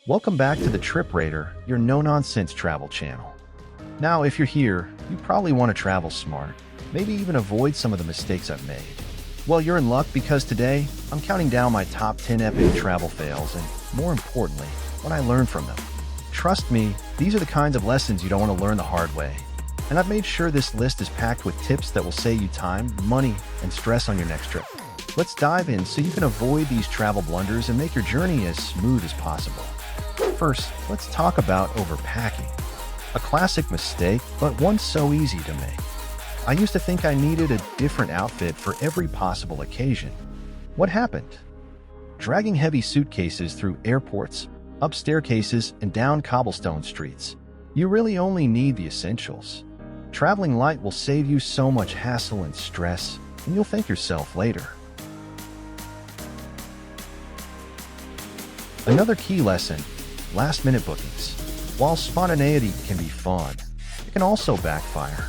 Welcome back to the Trip Raider, your no-nonsense travel channel. Now, if you're here, you probably want to travel smart, maybe even avoid some of the mistakes I've made. Well, you're in luck because today, I'm counting down my top 10 epic travel fails and, more importantly, what I learned from them. Trust me, these are the kinds of lessons you don't want to learn the hard way. And I've made sure this list is packed with tips that will save you time, money, and stress on your next trip. Let's dive in so you can avoid these travel blunders and make your journey as smooth as possible. First, let's talk about overpacking. A classic mistake, but one so easy to make. I used to think I needed a different outfit for every possible occasion. What happened? Dragging heavy suitcases through airports, up staircases, and down cobblestone streets. You really only need the essentials. Traveling light will save you so much hassle and stress, and you'll thank yourself later. Another key lesson: last-minute bookings. While spontaneity can be fun, it can also backfire.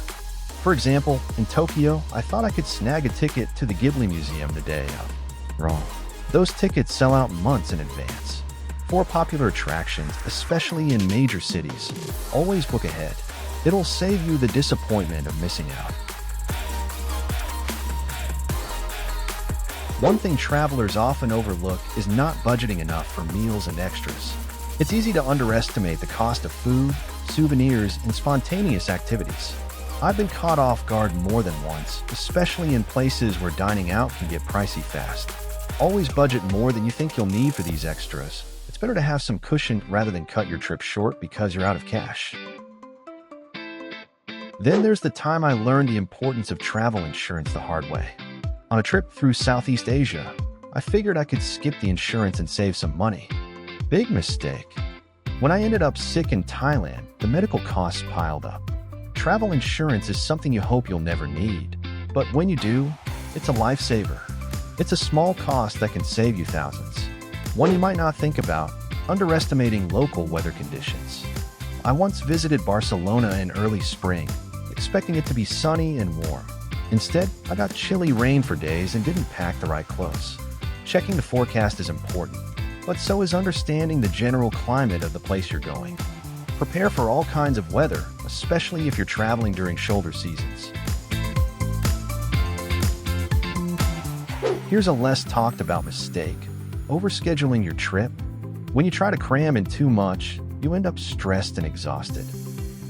For example, in Tokyo, I thought I could snag a ticket to the Ghibli Museum the day of. Wrong. Those tickets sell out months in advance. For popular attractions, especially in major cities, always book ahead. It'll save you the disappointment of missing out. One thing travelers often overlook is not budgeting enough for meals and extras. It's easy to underestimate the cost of food, souvenirs, and spontaneous activities. I've been caught off guard more than once, especially in places where dining out can get pricey fast. Always budget more than you think you'll need for these extras. It's better to have some cushion rather than cut your trip short because you're out of cash. Then there's the time I learned the importance of travel insurance the hard way. On a trip through Southeast Asia, I figured I could skip the insurance and save some money. Big mistake. When I ended up sick in Thailand, the medical costs piled up. Travel insurance is something you hope you'll never need, but when you do, it's a lifesaver. It's a small cost that can save you thousands. One you might not think about: underestimating local weather conditions. I once visited Barcelona in early spring, expecting it to be sunny and warm. Instead, I got chilly rain for days and didn't pack the right clothes. Checking the forecast is important, but so is understanding the general climate of the place you're going. Prepare for all kinds of weather, especially if you're traveling during shoulder seasons. Here's a less talked about mistake: overscheduling your trip. When you try to cram in too much, you end up stressed and exhausted.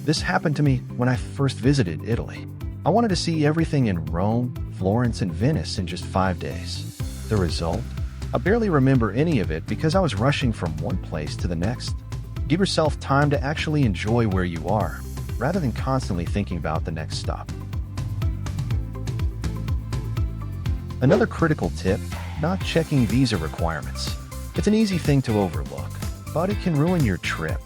This happened to me when I first visited Italy. I wanted to see everything in Rome, Florence, and Venice in just 5 days. The result? I barely remember any of it because I was rushing from one place to the next. Give yourself time to actually enjoy where you are, rather than constantly thinking about the next stop. Another critical tip: not checking visa requirements. It's an easy thing to overlook, but it can ruin your trip.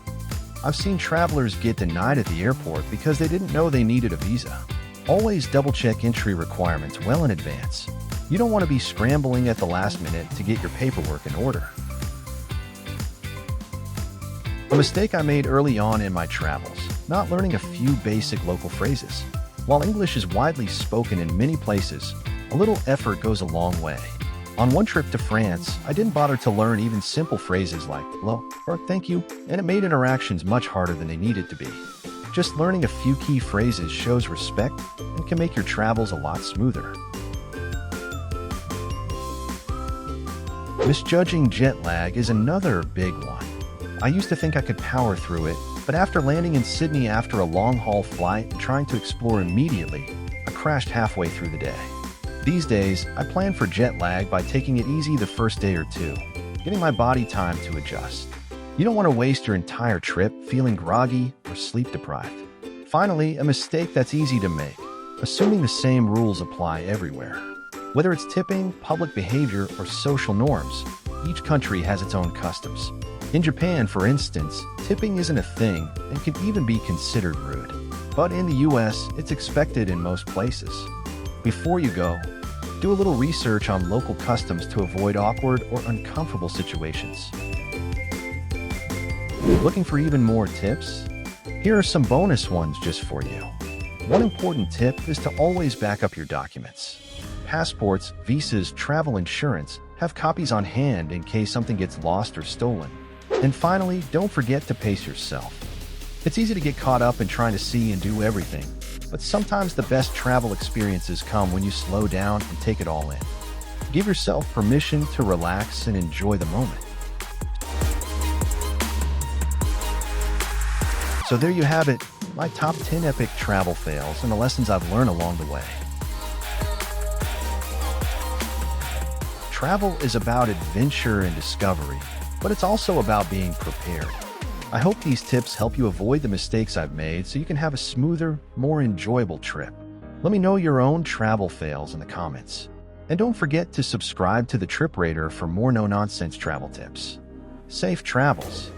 I've seen travelers get denied at the airport because they didn't know they needed a visa. Always double-check entry requirements well in advance. You don't want to be scrambling at the last minute to get your paperwork in order. A mistake I made early on in my travels: not learning a few basic local phrases. While English is widely spoken in many places, a little effort goes a long way. On one trip to France, I didn't bother to learn even simple phrases like hello or thank you, and it made interactions much harder than they needed to be. Just learning a few key phrases shows respect and can make your travels a lot smoother. Misjudging jet lag is another big one. I used to think I could power through it, but after landing in Sydney after a long-haul flight and trying to explore immediately, I crashed halfway through the day. These days, I plan for jet lag by taking it easy the first day or two, giving my body time to adjust. You don't want to waste your entire trip feeling groggy or sleep-deprived. Finally, a mistake that's easy to make: assuming the same rules apply everywhere. Whether it's tipping, public behavior, or social norms, each country has its own customs. In Japan, for instance, tipping isn't a thing and can even be considered rude. But in the US, it's expected in most places. Before you go, do a little research on local customs to avoid awkward or uncomfortable situations. Looking for even more tips? Here are some bonus ones just for you. One important tip is to always back up your documents. Passports, visas, travel insurance, have copies on hand in case something gets lost or stolen. And finally, don't forget to pace yourself. It's easy to get caught up in trying to see and do everything, but sometimes the best travel experiences come when you slow down and take it all in. Give yourself permission to relax and enjoy the moment. So there you have it, my top 10 epic travel fails and the lessons I've learned along the way. Travel is about adventure and discovery, but it's also about being prepared. I hope these tips help you avoid the mistakes I've made so you can have a smoother, more enjoyable trip. Let me know your own travel fails in the comments. And don't forget to subscribe to the Trip Radar for more no-nonsense travel tips. Safe travels!